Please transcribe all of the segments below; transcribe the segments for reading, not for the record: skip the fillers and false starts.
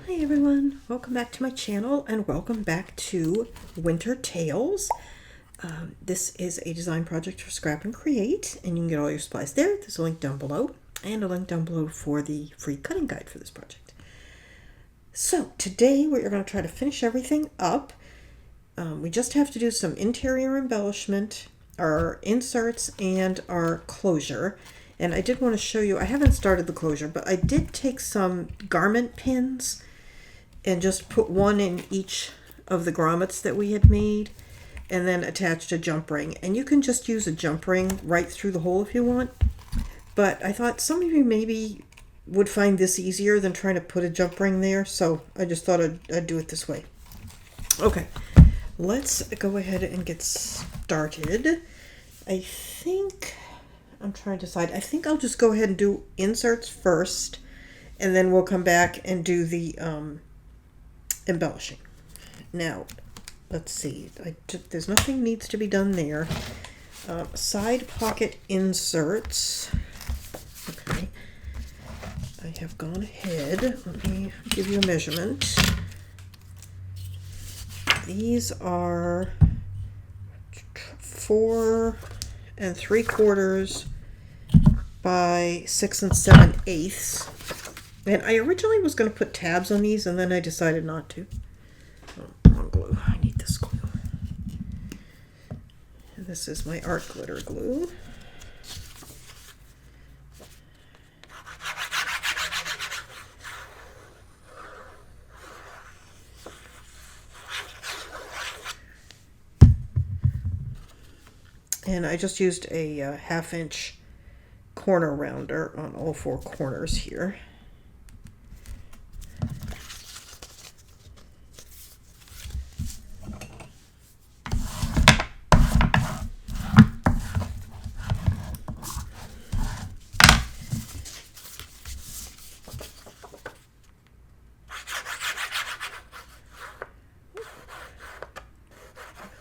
Hi everyone, welcome back to my channel and welcome back to Winter Tales. This is a design project for Scrap and Create, and you can get all your supplies there. There's a link down below and a link down below for the free cutting guide for this project. So today we're going to try to finish everything up. We just have to do some interior embellishment, our inserts, and our closure. And I did want to show you, I haven't started the closure, but I did take some garment pins and just put one in each of the grommets that we had made and then attached a jump ring. And you can just use a jump ring right through the hole if you want. But I thought some of you maybe would find this easier than trying to put a jump ring there. So I just thought I'd do it this way. Okay, let's go ahead and get started. I'm trying to decide. I think I'll just go ahead and do inserts first, and then we'll come back and do the embellishing. Now, let's see. There's nothing needs to be done there. Side pocket inserts. Okay. I have gone ahead. Let me give you a measurement. These are 4 3/4 by 6 7/8. And I originally was going to put tabs on these, and then I decided not to. Oh, wrong glue. I need this glue. And this is my art glitter glue. And I just used a 1/2 inch corner rounder on all 4 corners here.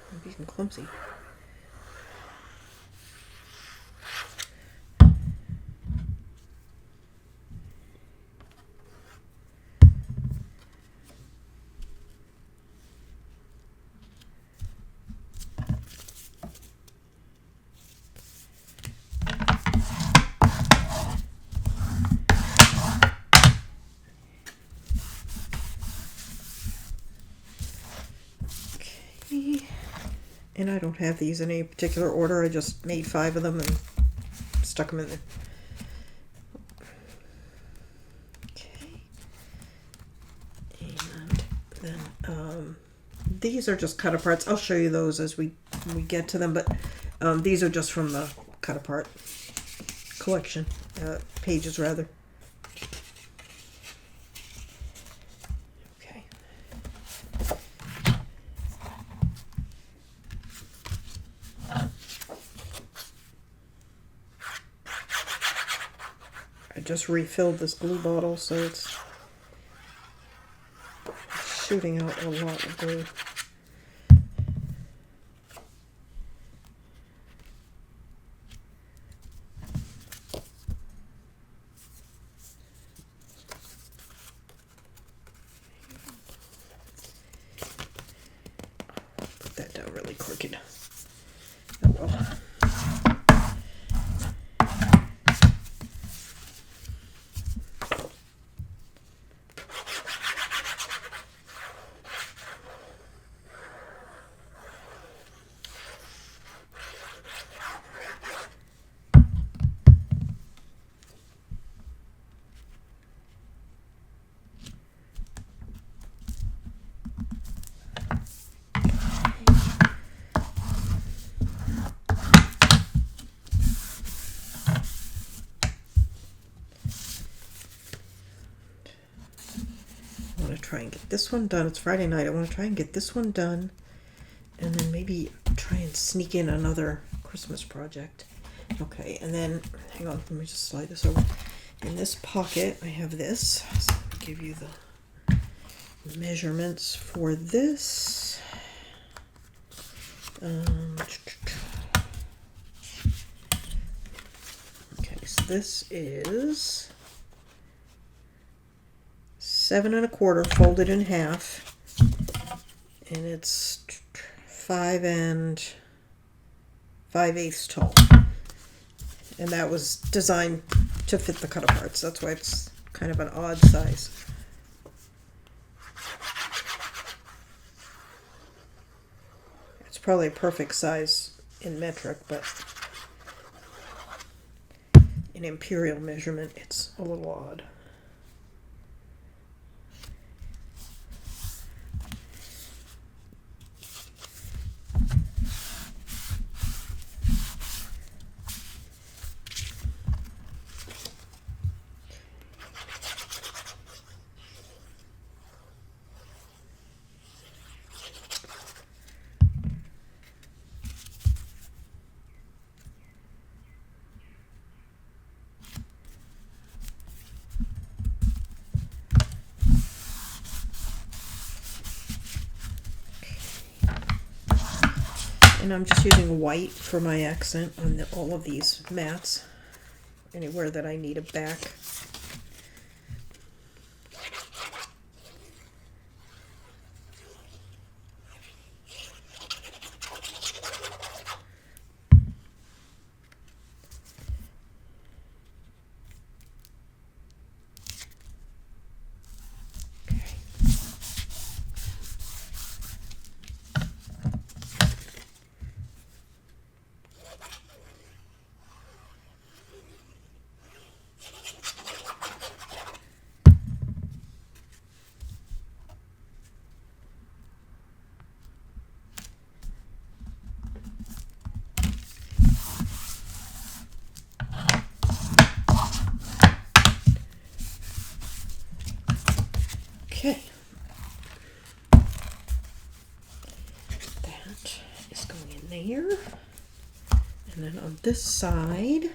I'm being clumsy. And I don't have these in any particular order. I just made 5 of them and stuck them in there. Okay. And then these are just cut aparts. I'll show you those as we get to them, but these are just from the cut apart collection, pages rather. I just refilled this glue bottle, so it's shooting out a lot of glue. Put that down really crooked. Oh well. Try and get this one done. It's Friday night. I want to try and get this one done, and then maybe try and sneak in another Christmas project. Okay, and then hang on, let me just slide this over. In this pocket I have this, so I'll give you the measurements for this. Okay, so this is 7 1/4 folded in half, and it's 5 5/8 tall. And that was designed to fit the cut aparts. That's why it's kind of an odd size. It's probably a perfect size in metric, but in imperial measurement, it's a little odd. And I'm just using white for my accent on all of these mats, anywhere that I need a back. Okay, that is going in there, and then on this side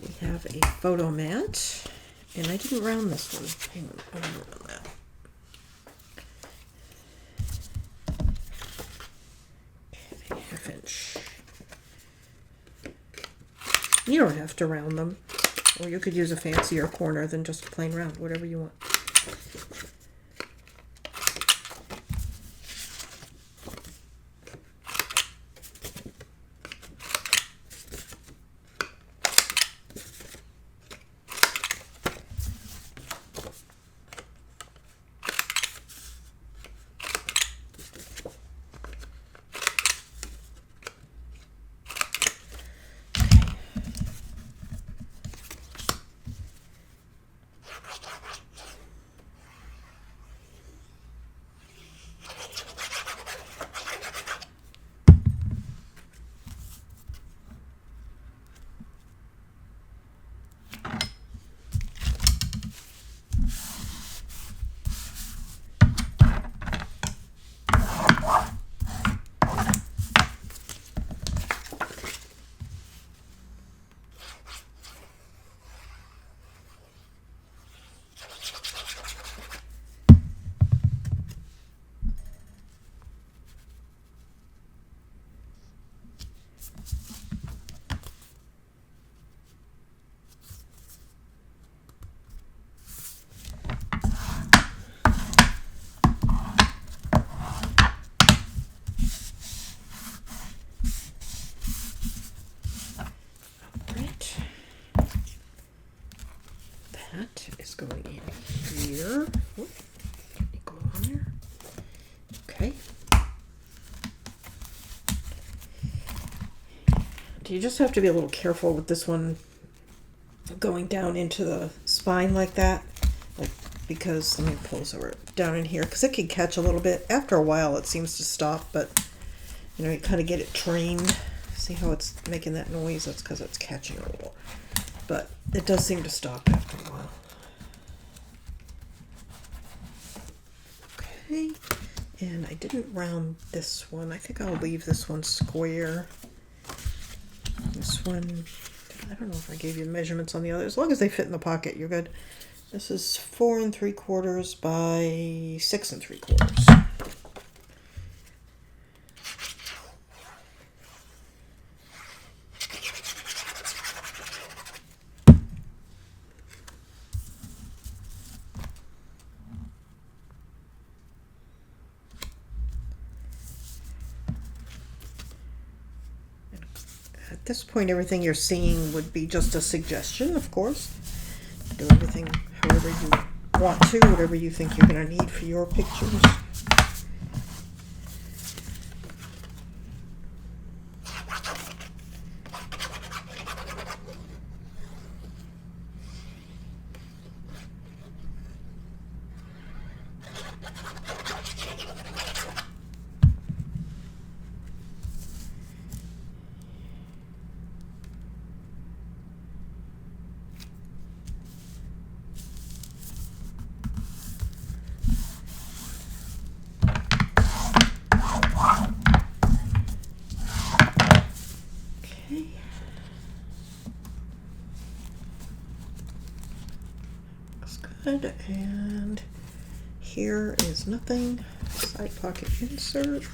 we have a photo mat, and I didn't round this one. Hang on, I didn't round that. Okay, 1/2 inch. You don't have to round them. Or you could use a fancier corner than just a plain round, whatever you want. That is going in here. Whoop, can you go on there? Okay. You just have to be a little careful with this one going down into the spine like that, like, because let me pull this over down in here, because it can catch a little bit. After a while it seems to stop, but you know, you kind of get it trained. See how it's making that noise? That's because it's catching a little, but it does seem to stop after a while. Okay, and I didn't round this one. I think I'll leave this one square. This one, I don't know if I gave you measurements on the other. As long as they fit in the pocket, you're good. This is 4 3/4 by 6 3/4. At this point, everything you're seeing would be just a suggestion, of course. Do everything however you want to, whatever you think you're going to need for your pictures. And here is nothing. Side pocket insert.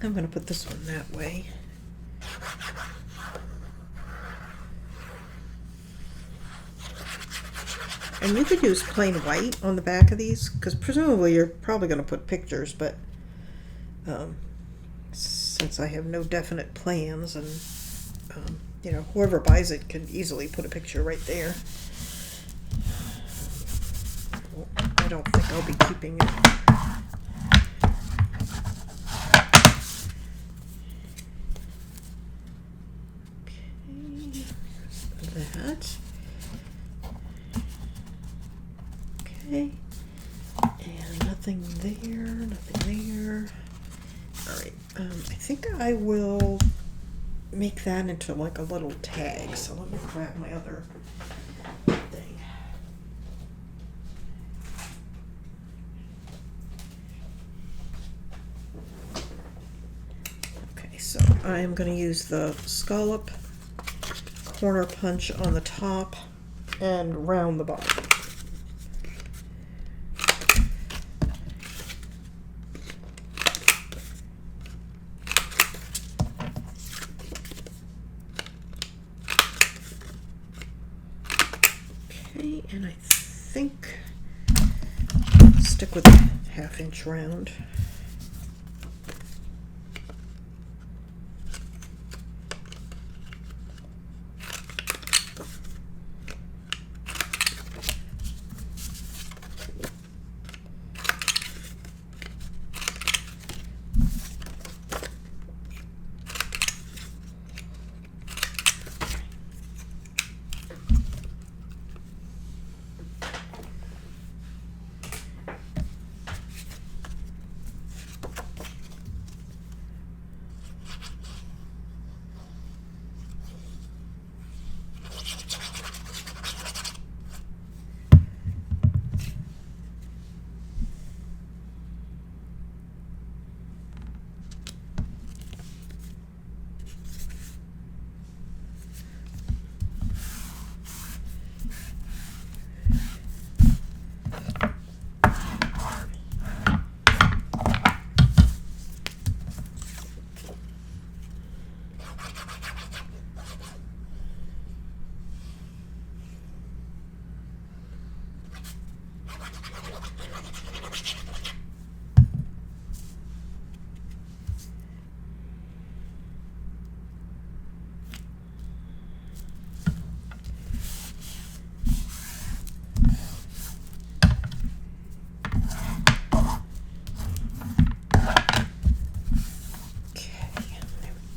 I'm going to put this one that way. And you could use plain white on the back of these, because presumably you're probably going to put pictures, but since I have no definite plans, and you know, whoever buys it can easily put a picture right there. Well, I don't think I'll be keeping it. That. Okay, and nothing there, nothing there. All right, I think I will make that into like a little tag. So let me grab my other thing. Okay, so I'm going to use the scallop corner punch on the top and round the bottom. Okay, and I think I'll stick with a 1/2 inch round.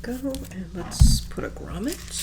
Go, and let's put a grommet.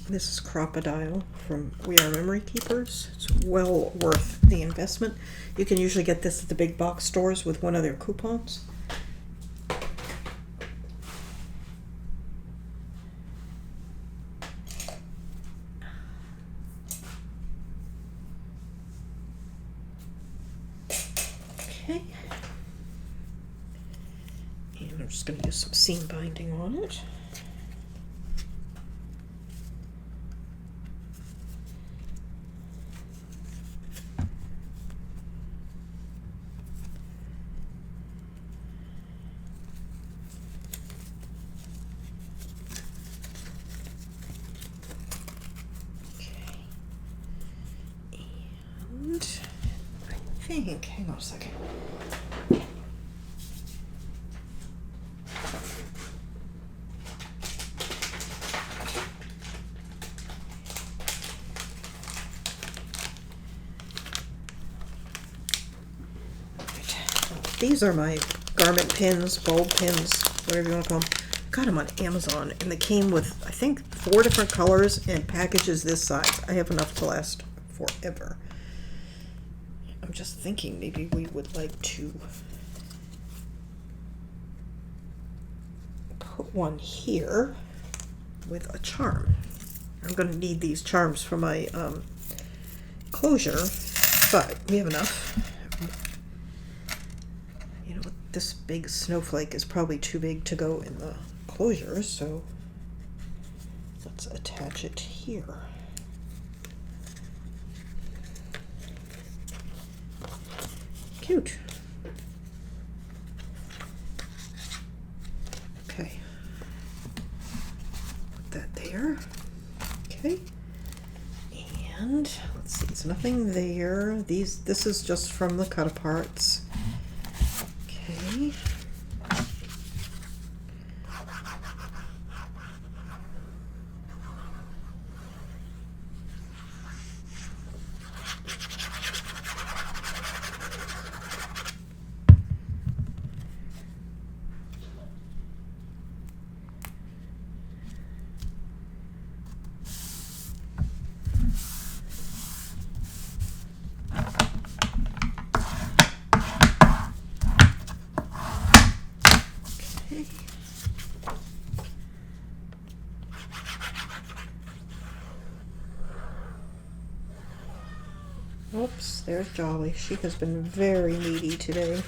This is Crocodile from We Are Memory Keepers. It's well worth the investment. You can usually get this at the big box stores with one of their coupons. Okay. And I'm just going to use some seam binding on it. Hang on a second. These are my garment pins, bulb pins, whatever you want to call them. Got them on Amazon, and they came with, I think, 4 different colors and packages this size. I have enough to last forever. I'm just thinking maybe we would like to put one here with a charm. I'm going to need these charms for my closure, but we have enough. You know, this big snowflake is probably too big to go in the closure, so let's attach it here. Cute. Okay. Put that there. Okay. And let's see, there's nothing there. This is just from the cut aparts. Okay. Oops, there's Jolly. She has been very needy today.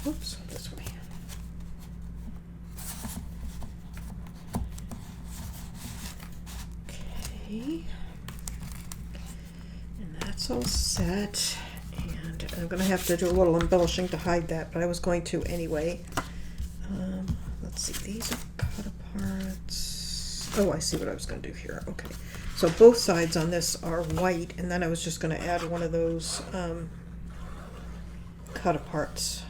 Oops, this way. Okay. And that's all set. And I'm going to have to do a little embellishing to hide that, but I was going to anyway. Let's see, these are cut aparts. Oh, I see what I was going to do here. Okay. So both sides on this are white, and then I was just going to add one of those cut aparts.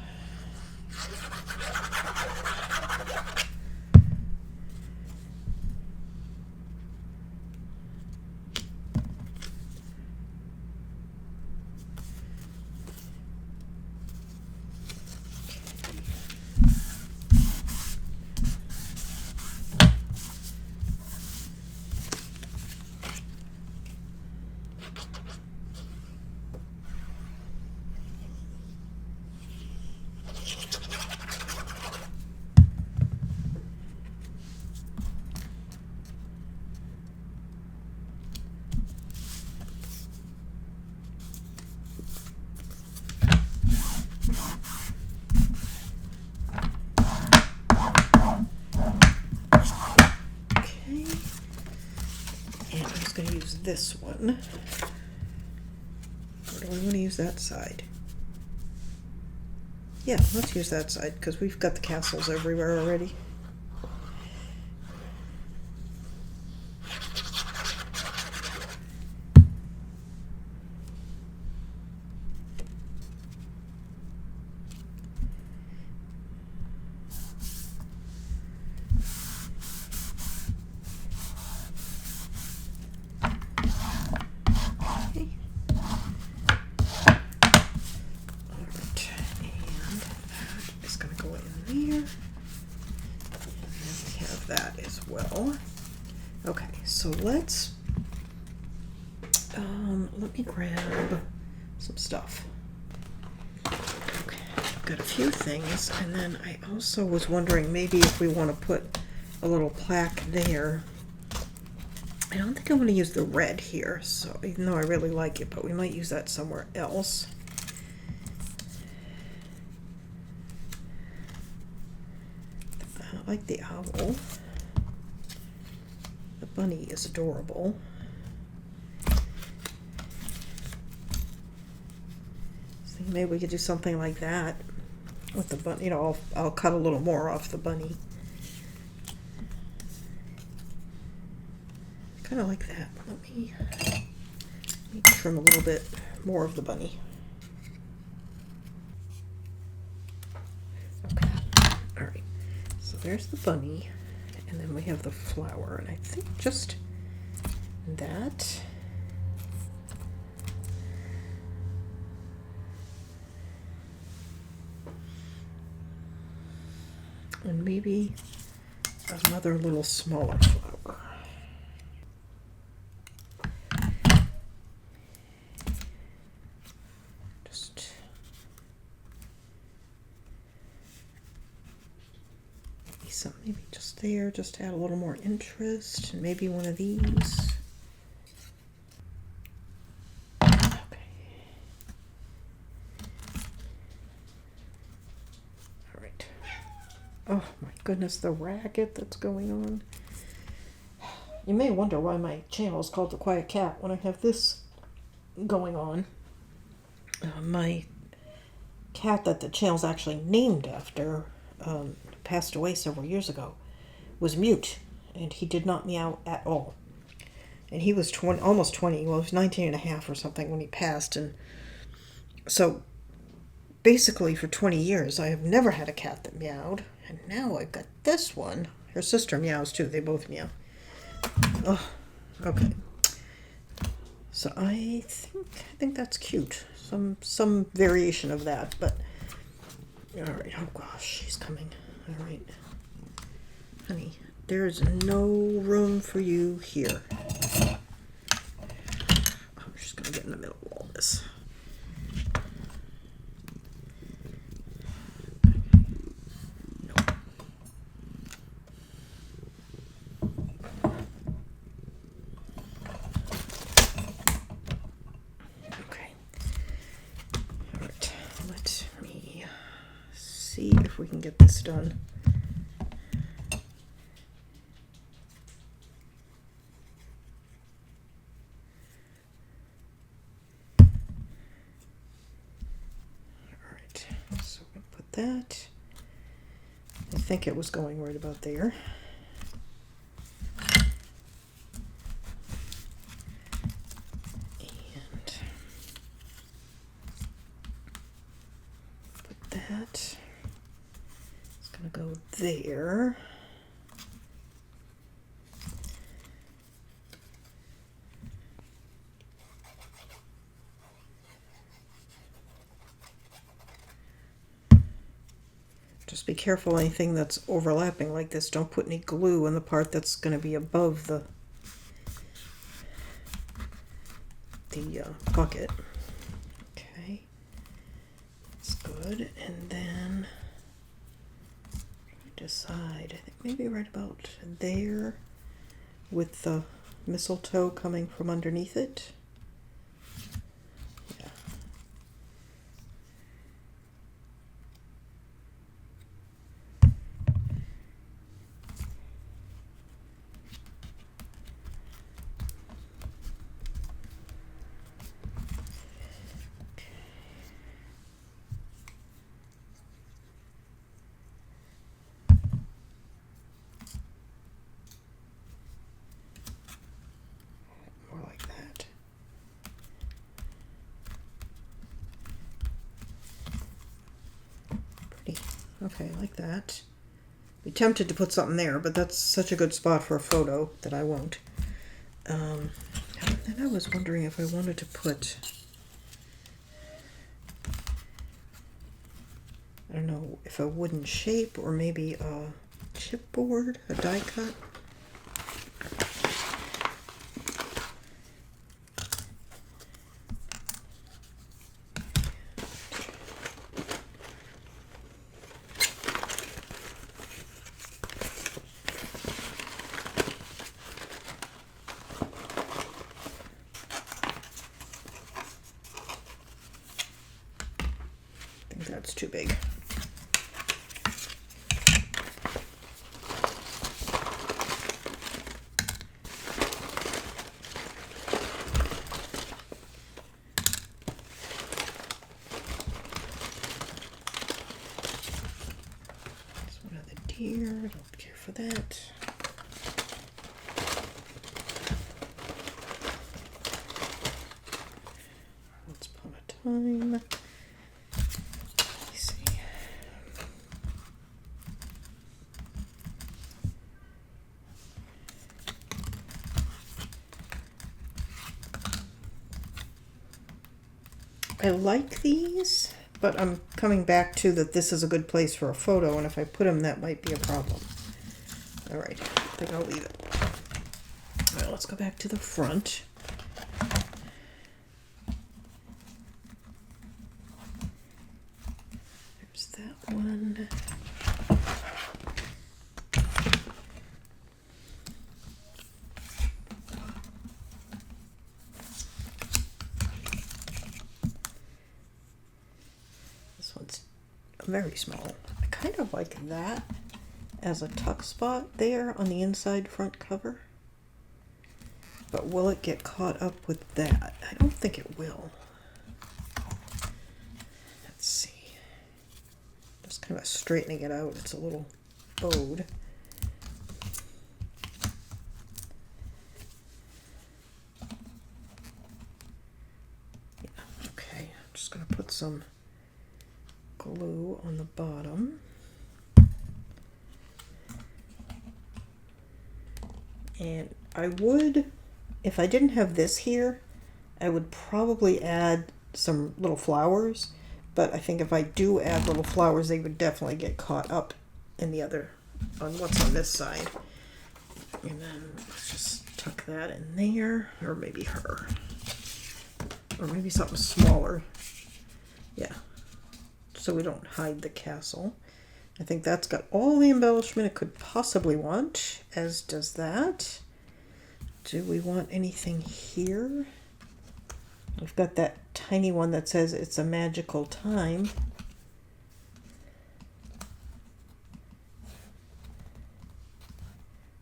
Going to use this one. Or do we want to use that side? Yeah, let's use that side because we've got the castles everywhere already. so let's, let me grab some stuff. Okay, I've got a few things, and then I also was wondering maybe if we want to put a little plaque there. I don't think I'm going to use the red here, so even though I really like it, but we might use that somewhere else. I like the owl. The bunny is adorable. So maybe we could do something like that with the bunny. You know, I'll cut a little more off the bunny. Kind of like that. Let me trim a little bit more of the bunny. Okay. All right. So there's the bunny, and then we have the flower, and I think just that. And maybe another little smaller flower. Just maybe just there, just to add a little more interest, and maybe one of these. Okay. All right. Oh my goodness, the racket that's going on. You may wonder why my channel is called The Quiet Cat when I have this going on. My cat that the channel's actually named after passed away several years ago, was mute, and he did not meow at all. And he was almost 20, well, he was 19 and a half or something when he passed. And so basically for 20 years, I have never had a cat that meowed. And now I've got this one. Her sister meows too. They both meow. Oh, okay. So I think that's cute. Some variation of that, but all right. Oh gosh, she's coming. All right, honey, there's no room for you here. I'm just gonna get in the middle of all this. No. Okay. All right. Let me see if we can get this done. So we put that. I think it was going right about there. And put that. It's going to go there. Just be careful anything that's overlapping like this. Don't put any glue in the part that's going to be above the bucket. Okay, that's good. And then decide, I think maybe right about there with the mistletoe coming from underneath it. Yeah. More like that. Pretty. Okay, like that. Be tempted to put something there, but that's such a good spot for a photo that I won't. And then I was wondering if I wanted to put, I don't know, if a wooden shape or maybe a chipboard, a die cut. That's too big. That's one of the deer. Don't care for that. Once upon a time. Let me see. I like these, but I'm coming back to that this is a good place for a photo, and if I put them, that might be a problem. All right, I think I'll leave it. All right, let's go back to the front. There's that one. This one's very small. I kind of like that as a tuck spot there on the inside front cover. But will it get caught up with that? I don't think it will. Let's see. Just kind of straightening it out. It's a little bowed. Yeah, okay. I'm just going to put some glue on the bottom. And I would, if I didn't have this here, I would probably add some little flowers. But I think if I do add little flowers, they would definitely get caught up in the other, on what's on this side. And then let's just tuck that in there, or maybe her. Or maybe something smaller. Yeah. So we don't hide the castle. I think that's got all the embellishment it could possibly want, as does that. Do we want anything here? We've got that tiny one that says it's a magical time.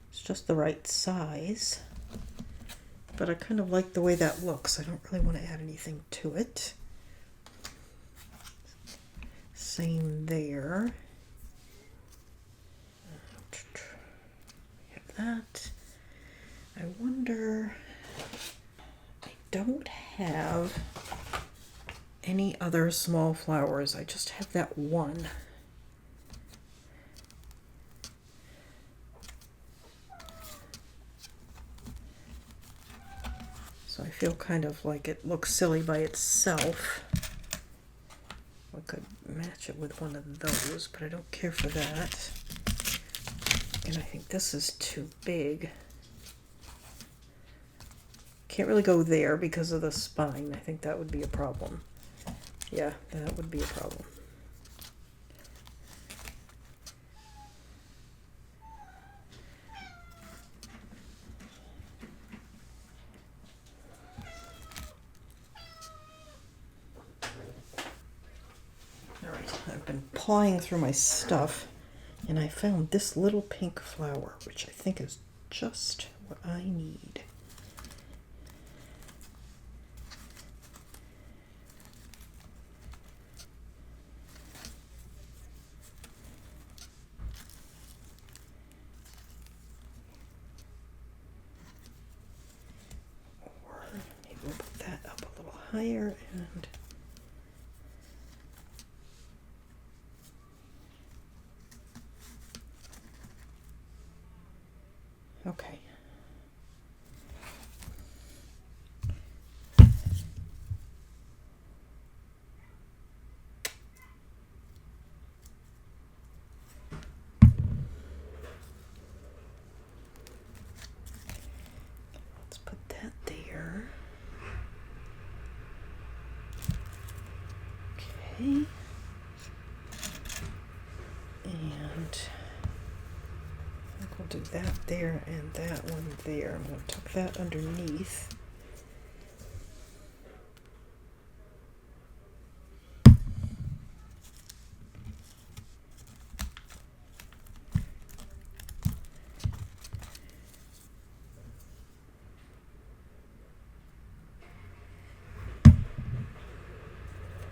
It's just the right size. But I kind of like the way that looks. I don't really want to add anything to it. Same there. Have that. I wonder, I don't have any other small flowers. I just have that one. So I feel kind of like it looks silly by itself. I could match it with one of those, but I don't care for that. And I think this is too big. Can't really go there because of the spine. I think that would be a problem. Yeah, that would be a problem. All right, I've been pawing through my stuff and I found this little pink flower, which I think is just what I need. We'll put that up a little higher and okay. Let's put that there. Okay. And I think we'll do that there and that one there. I'm going to tuck that underneath.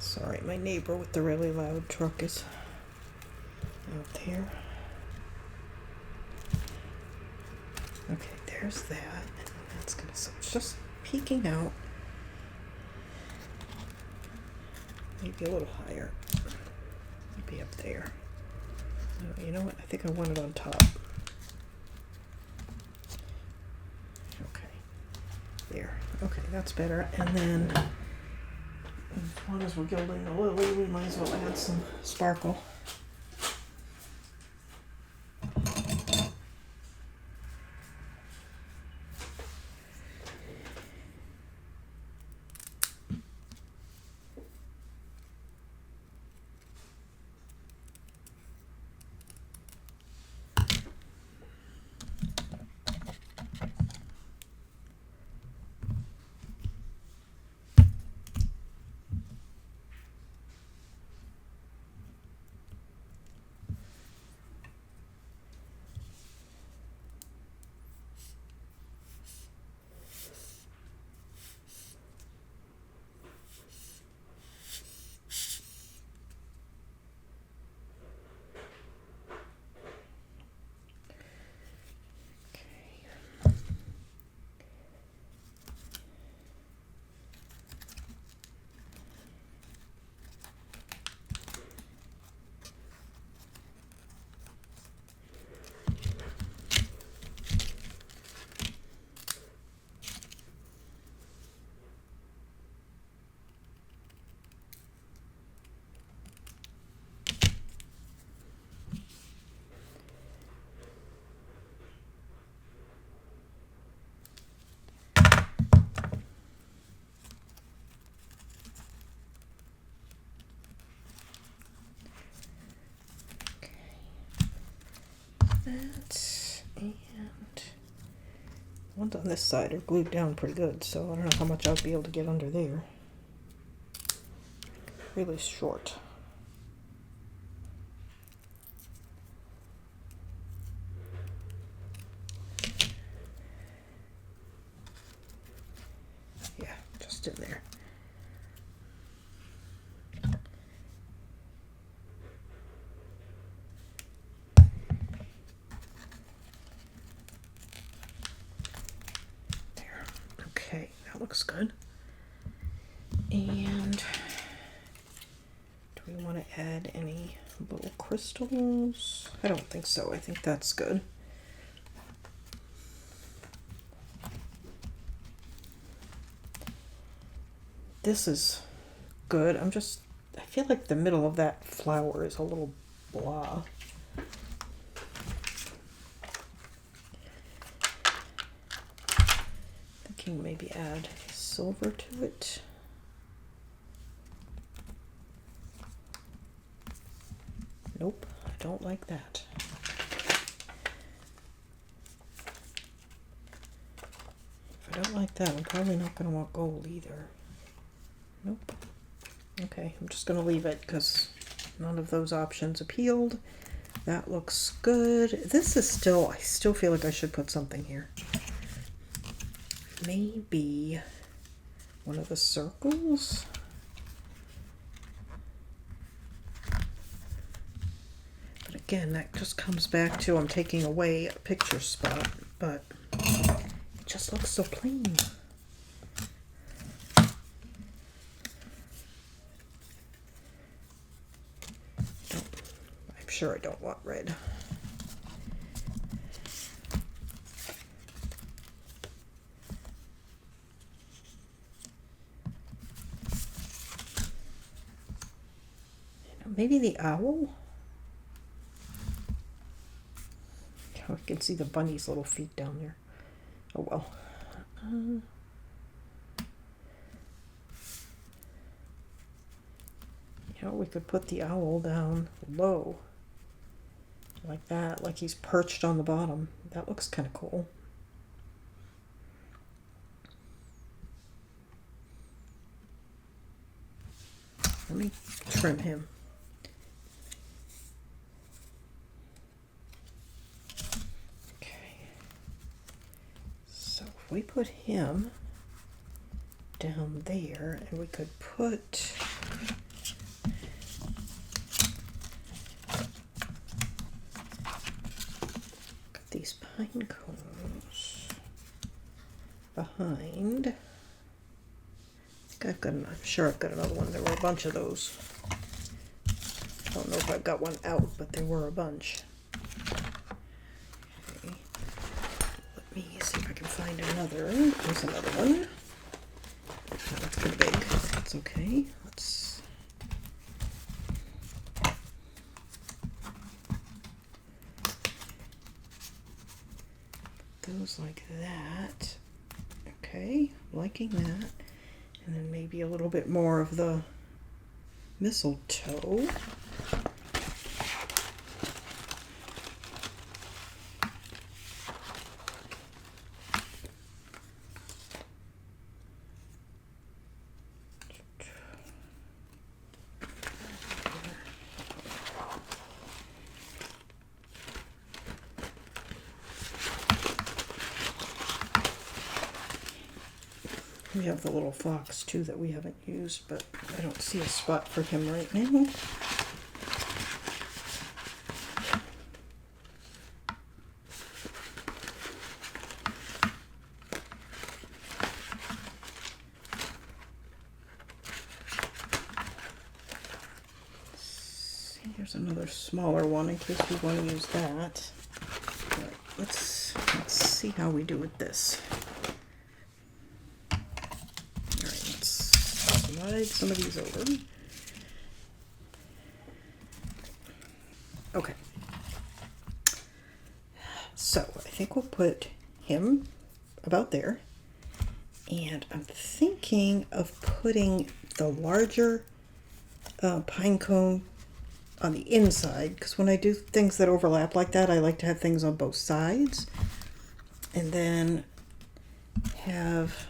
Sorry, my neighbor with the really loud truck is out there. Okay, there's that. And that's gonna, so it's just peeking out. Maybe a little higher. Maybe up there. No, you know what? I think I want it on top. Okay. There. Okay, that's better. And then, as long as we're gilding the lily, we might as well add some sparkle. That, and ones on this side are glued down pretty good, so I don't know how much I'll be able to get under there. Really short. Yeah, just in there. Okay, that looks good. And do we want to add any little crystals? I don't think so. I think that's good. This is good. I feel like the middle of that flower is a little blah. Thinking maybe add silver to it. Nope, I don't like that. If I don't like that, I'm probably not going to want gold either. Nope. Okay, I'm just going to leave it because none of those options appealed. That looks good. This is still, I still feel like I should put something here. Maybe one of the circles. But again, that just comes back to I'm taking away a picture spot, but it just looks so plain. I'm sure I don't want red. Maybe the owl? Oh, I can see the bunny's little feet down there. Oh well. You know, we could put the owl down low. Like that, like he's perched on the bottom. That looks kind of cool. Let me trim him. We put him down there, and we could put pine cones behind. I think I've got, I'm sure I've got another one. There were a bunch of those. I don't know if I've got one out, but there were a bunch. Okay. Let me see if I can find another. There's another one. Oh, that's pretty big. That's okay. Let's. Those like that. Okay, liking that. And then maybe a little bit more of the mistletoe. We have the little fox too that we haven't used, but I don't see a spot for him right now. See, here's another smaller one in case we want to use that. All right, let's see how we do with this. Slide some of these over. Okay. So I think we'll put him about there. And I'm thinking of putting the larger pine cone on the inside, because when I do things that overlap like that, I like to have things on both sides. And then have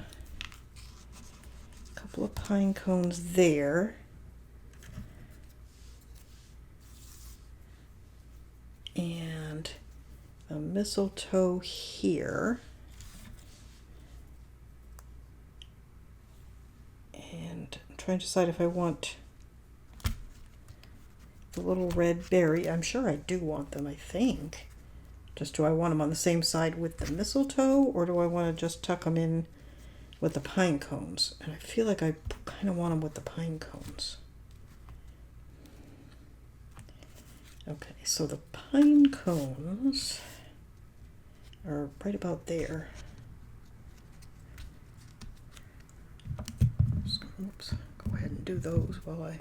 of pine cones there, and a mistletoe here, and I'm trying to decide if I want the little red berry. I'm sure I do want them, I think. Just do I want them on the same side with the mistletoe, or do I want to just tuck them in with the pine cones? And I feel like I kind of want them with the pine cones. Okay, so the pine cones are right about there. Oops, go ahead and do those while I...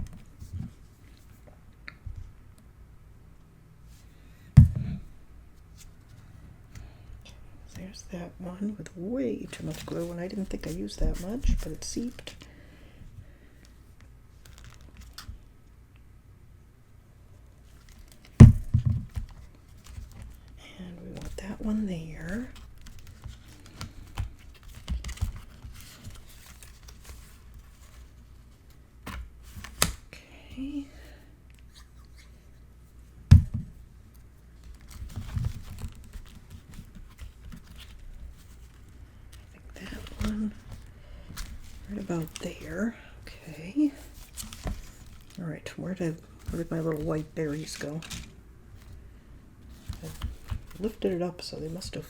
There's that one with way too much glue, and I didn't think I used that much, but it seeped. And we want that one there. Okay. Right about there. Okay. All right. Where did my little white berries go? I lifted it up, so they must have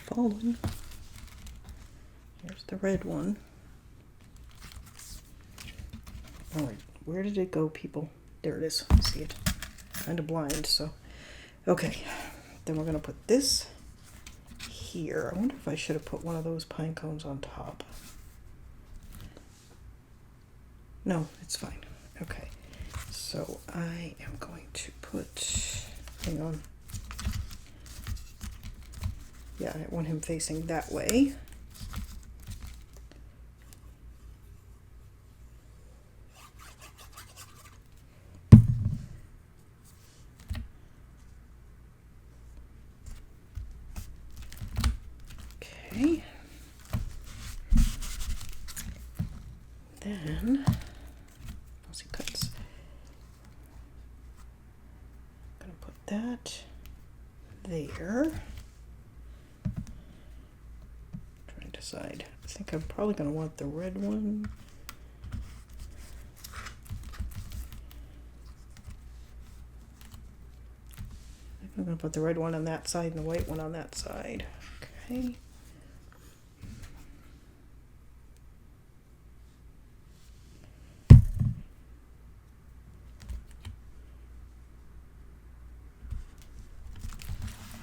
fallen. Here's the red one. All right. Where did it go, people? There it is. I see it. Kind of blind, so. Okay. Then we're going to put this here. I wonder if I should have put one of those pine cones on top. No, it's fine. Okay, so I am going to put, hang on. Yeah, I want him facing that way. Okay. Then, as he cuts, I'm going to put that there. Trying to decide. I think I'm probably going to want the red one. I'm going to put the red one on that side and the white one on that side. Okay.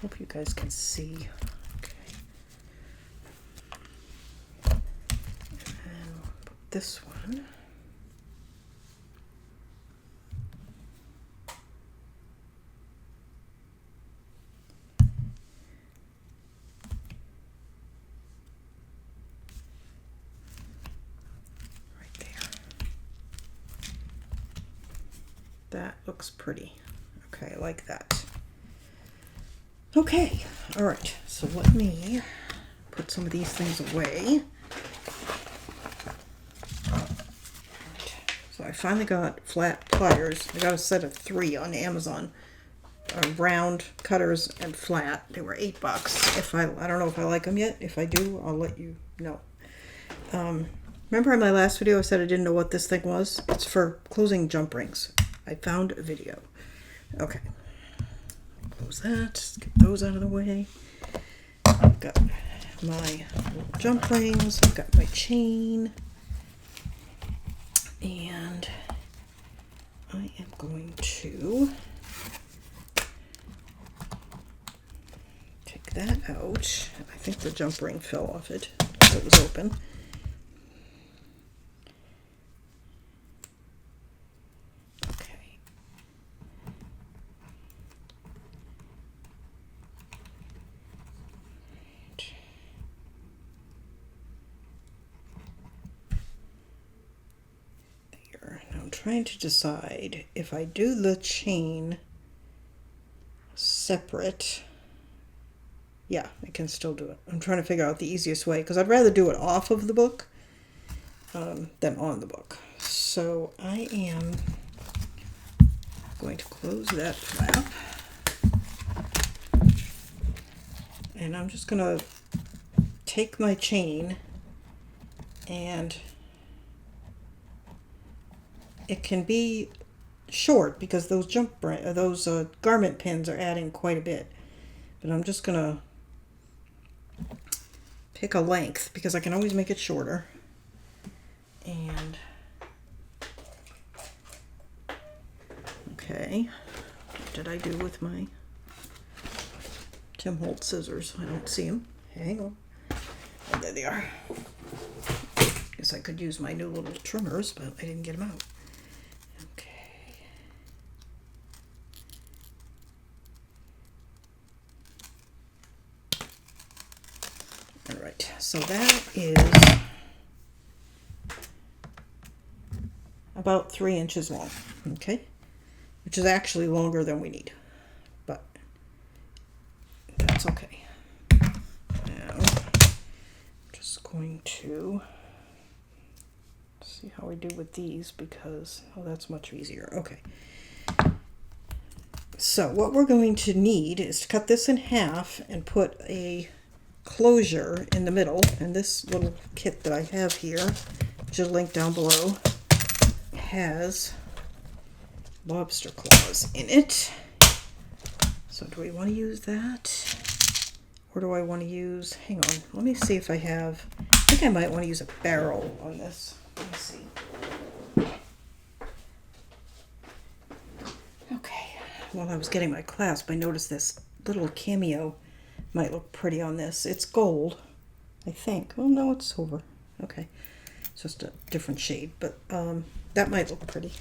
Hope you guys can see. Okay. And we'll put this one. That looks pretty. Okay, I like that. Okay, all right, so let me put some of these things away. So I finally got flat pliers. I got a set of 3 on Amazon. Round cutters and flat. They were $8. I don't know if I like them yet. If I do, I'll let you know. Remember in my last video I said I didn't know what this thing was? It's for closing jump rings. I found a video. Okay. Close that. Just get those out of the way. I've got my jump rings. I've got my chain. And I am going to take that out. I think the jump ring fell off it. It was open. Trying to decide if I do the chain separate. Yeah, I can still do it. I'm trying to figure out the easiest way because I'd rather do it off of the book than on the book. So I am going to close that flap. And I'm just going to take my chain, and it can be short because those garment pins are adding quite a bit. But I'm just gonna pick a length because I can always make it shorter. And okay, what did I do with my Tim Holtz scissors? I don't see them. Hang on. Oh, there they are. Guess I could use my new little trimmers, but I didn't get them out. Alright, so that is about 3 inches long, okay? Which is actually longer than we need, but that's okay. Now, I'm just going to see how we do with these because, oh, that's much easier. Okay. So what we're going to need is to cut this in half and put a closure in the middle, and this little kit that I have here, which is linked down below, has lobster claws in it. So do we want to use that, or do I want to use, hang on, let me see if I have, I think I might want to use a barrel on this. Let me see. Okay, while I was getting my clasp, I noticed this little cameo might look pretty on this. It's gold, I think. Oh no, it's silver. Okay, it's just a different shade, but that might look pretty.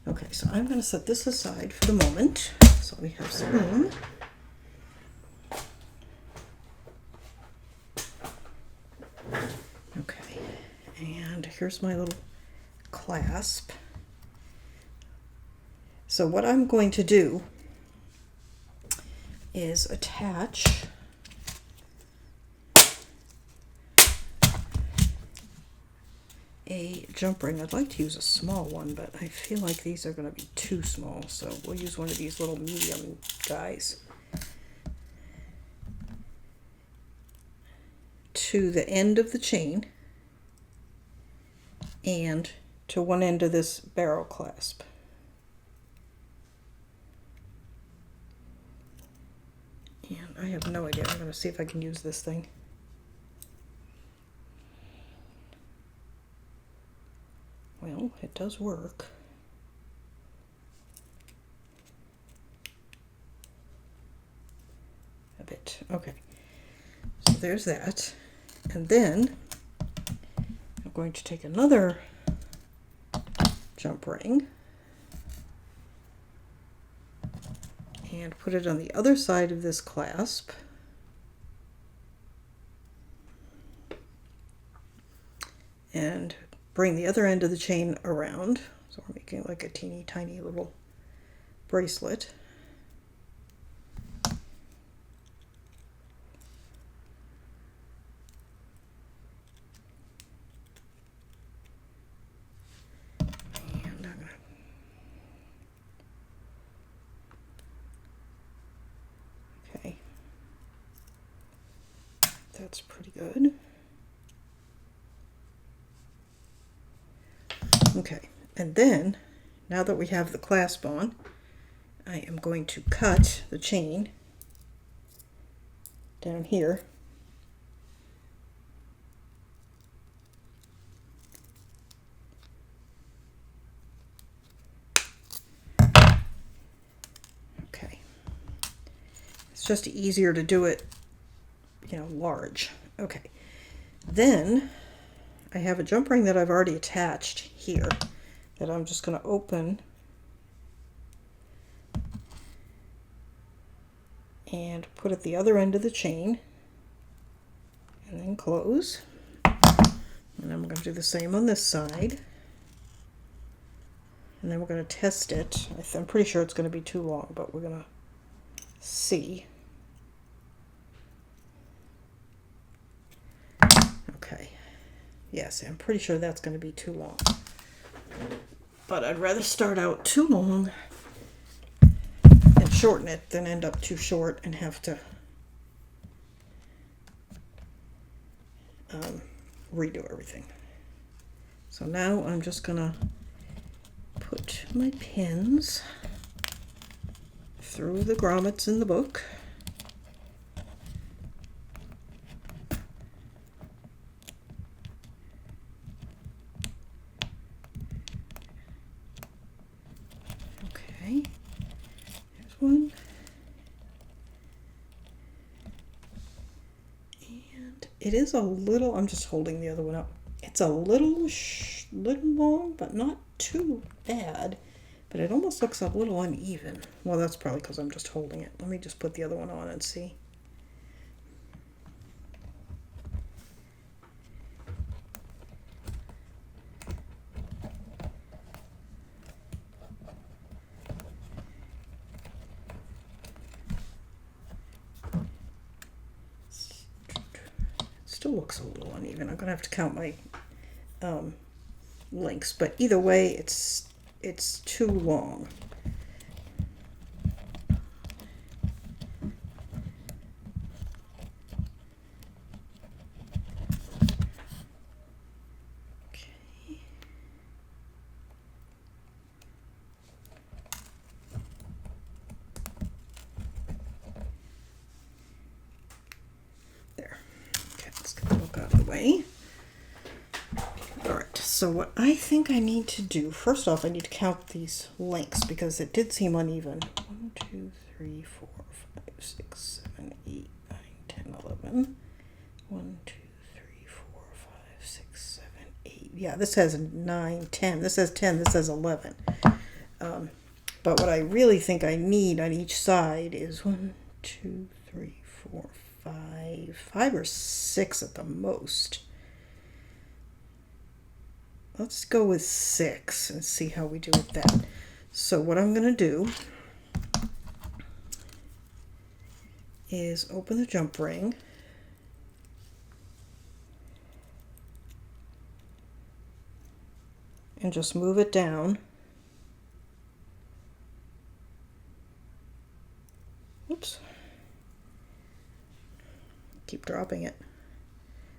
Okay, so I'm going to set this aside for the moment so we have some room. Okay, and here's my little clasp. So what I'm going to do is attach a jump ring. I'd like to use a small one, but I feel like these are going to be too small, so we'll use one of these little medium guys to the end of the chain and to one end of this barrel clasp. I have no idea. I'm going to see if I can use this thing. Well, it does work. A bit. Okay. So there's that. And then I'm going to take another jump ring and put it on the other side of this clasp. And bring the other end of the chain around. So we're making like a teeny tiny little bracelet. And I'm gonna okay. That's pretty good. Okay, and then, now that we have the clasp on, I am going to cut the chain down here. Okay. It's just easier to do it, large. Okay. Then, I have a jump ring that I've already attached here that I'm just going to open and put at the other end of the chain and then close. And I'm going to do the same on this side. And then we're going to test it. I'm pretty sure it's going to be too long, but we're going to see. Okay. Yes, I'm pretty sure that's going to be too long. But I'd rather start out too long and shorten it than end up too short and have to redo everything. So now I'm just going to put my pins through the grommets in the book. Okay, there's one. And it is a little, I'm just holding the other one up. It's a little long, but not too bad. But it almost looks a little uneven. Well, that's probably because I'm just holding it. Let me just put the other one on and see. Still looks a little uneven. I'm gonna have to count my links, but either way, it's too long. Okay. There. Okay, let's get the book out of the way. Alright, so what I think I need to do, first off, I need to count these links because it did seem uneven. 1, 2, 3, 4, 5, 6, 7, 8, 9, 10, 11. 1, 2, 3, 4, 5, 6, 7, 8. Yeah, this has 9, 10. This has 10. This has 11. But what I really think I need on each side is 1, 2, 3, 4, 5 or 6 at the most. Let's go with 6 and see how we do with that. So what I'm going to do is open the jump ring and just move it down. Oops. Keep dropping it.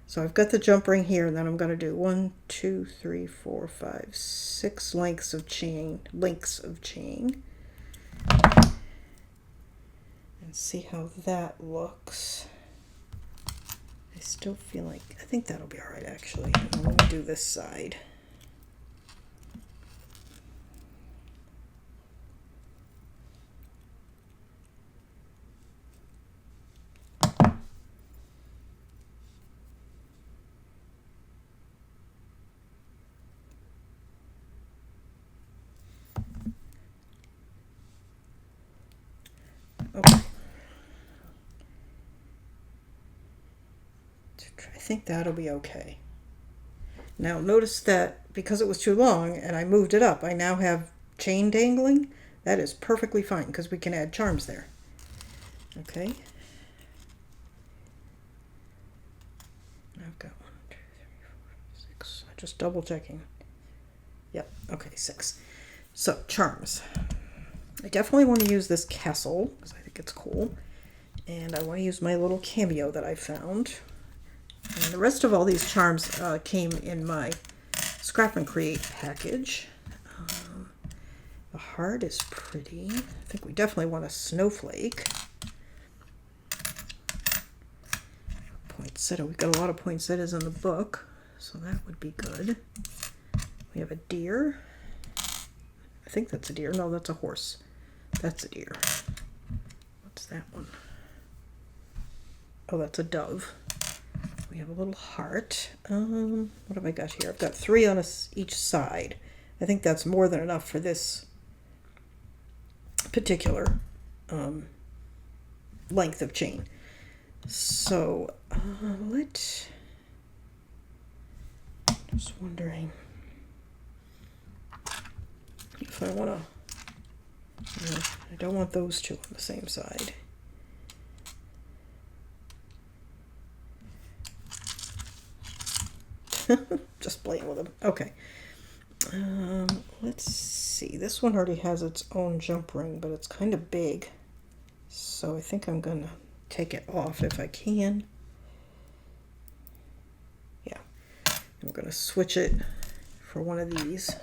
So I've got the jump ring here, and then I'm going to do 1, 2, 3, 4, 5, 6 links of chain. and see how that looks. I still feel like, I think that'll be all right actually. Let me do this side. Okay. I think that'll be okay. Now notice that because it was too long and I moved it up, I now have chain dangling. That is perfectly fine because we can add charms there. Okay. I've got 1, 2, 3, 4, 5, 6. Just double checking. Yep. Okay, 6. So charms. I definitely want to use this castle because I think it's cool. And I want to use my little cameo that I found. And the rest of all these charms came in my Scrap and Create package. The heart is pretty. I think we definitely want a snowflake. Poinsettia. We've got a lot of poinsettias in the book, so that would be good. We have a deer. I think that's a deer. No, that's a horse. That's a deer. What's that one? Oh, that's a dove. We have a little heart. What have I got here? I've got 3 on each side. I think that's more than enough for this particular length of chain. So just wondering if I want to. I don't want those 2 on the same side. Just playing with them. Okay. Let's see. This one already has its own jump ring, but it's kind of big. So I think I'm going to take it off if I can. Yeah. I'm going to switch it for one of these.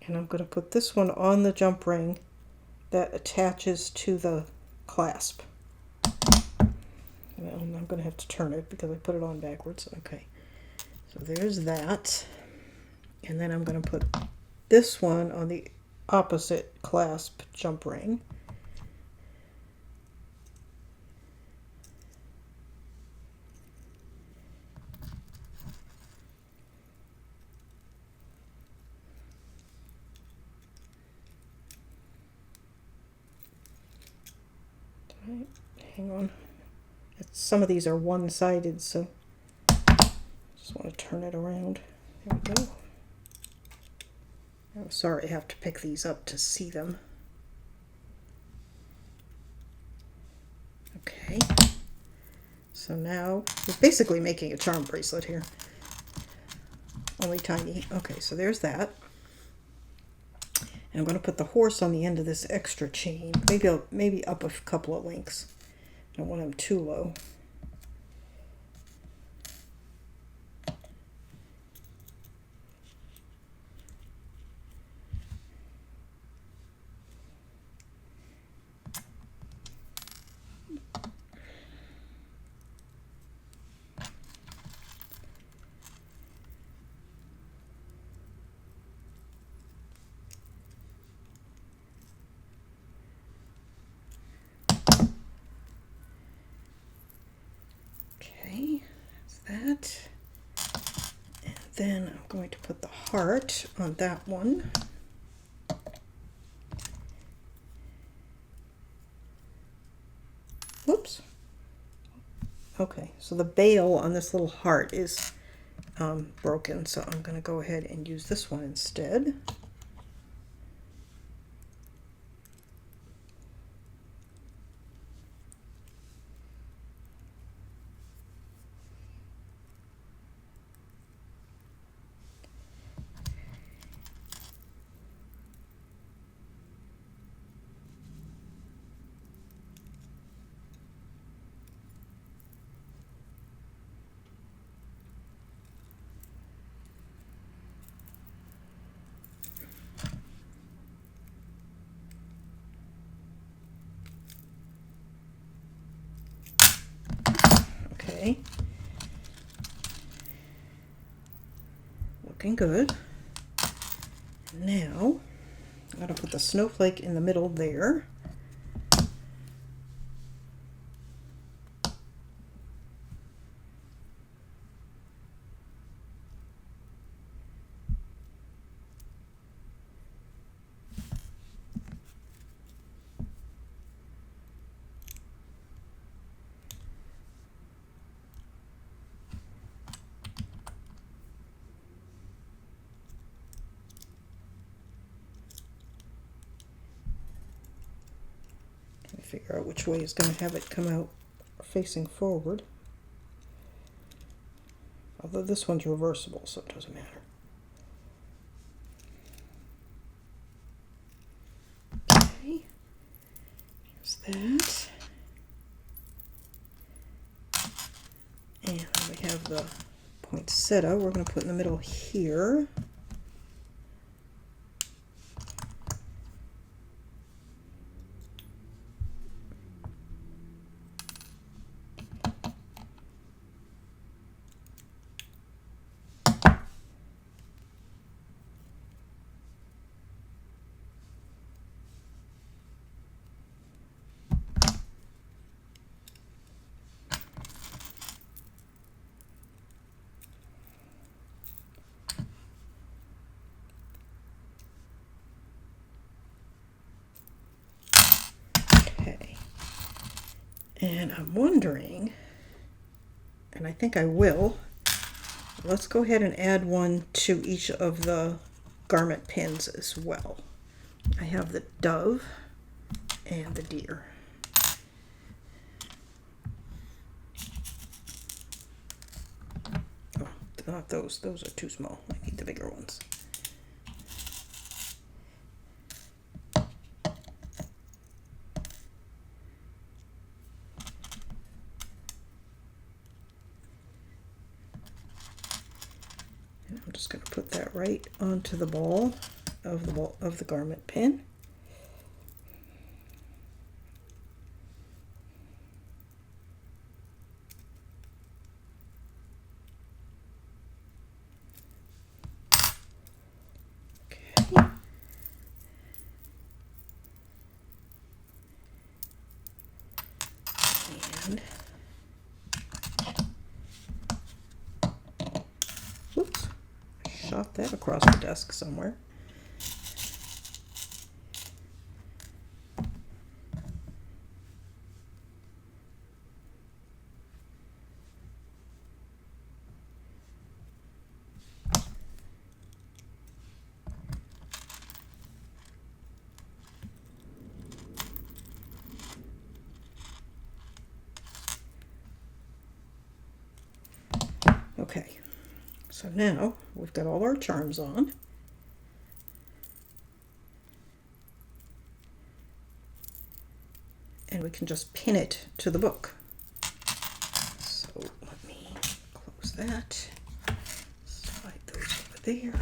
And I'm going to put this one on the jump ring that attaches to the clasp. Well, I'm going to have to turn it because I put it on backwards. Okay, so there's that. And then I'm going to put this one on the opposite clasp jump ring. Right, hang on. Some of these are one-sided, so just want to turn it around. There we go. I'm sorry, I have to pick these up to see them. Okay. So now we're basically making a charm bracelet here. Only tiny. Okay, so there's that. And I'm going to put the horse on the end of this extra chain. Maybe up a couple of links. I don't want them too low. That. And then I'm going to put the heart on that one. Whoops. Okay, so the bail on this little heart is broken, so I'm going to go ahead and use this one instead. Okay. Looking good. Now, I'm going to put the snowflake in the middle there. Figure out which way is going to have it come out facing forward. Although this one's reversible, so it doesn't matter. Okay, here's that. And we have the poinsettia we're going to put in the middle here. And I'm wondering, and I think I will, let's go ahead and add one to each of the garment pins as well. I have the dove and the deer. Oh, not those are too small. I need the bigger ones. I'm just going to put that right onto the ball of the garment pin. Okay. And whoops. Shot that across the desk somewhere. Okay, so now we've got all our charms on. And we can just pin it to the book. So let me close that, slide those over there.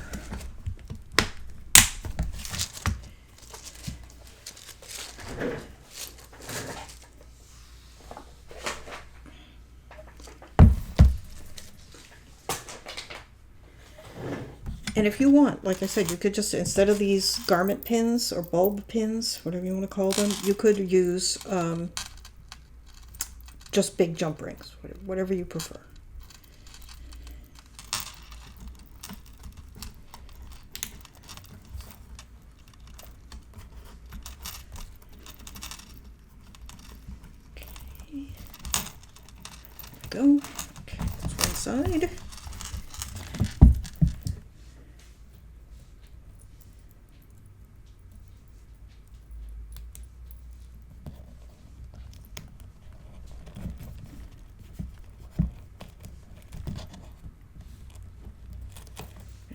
And if you want, like I said, you could just, instead of these garment pins or bulb pins, whatever you want to call them, you could use just big jump rings, whatever you prefer. Okay. There we go. Okay, that's one side.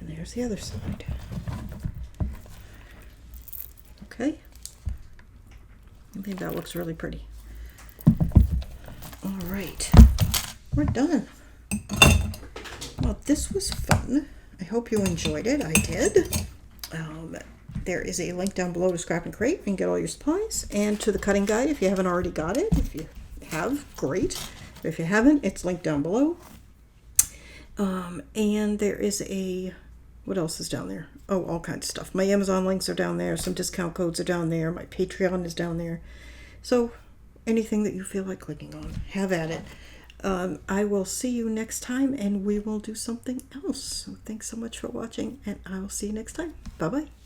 There's the other side. Okay. I think that looks really pretty. All right. We're done. Well, this was fun. I hope you enjoyed it. I did. There is a link down below to Scrap and Create. You can get all your supplies, and to the cutting guide if you haven't already got it. If you have, great. If you haven't, it's linked down below. And there is what else is down there? Oh, all kinds of stuff. My Amazon links are down there. Some discount codes are down there. My Patreon is down there. So anything that you feel like clicking on, have at it. I will see you next time, and we will do something else. So thanks so much for watching, and I will see you next time. Bye-bye.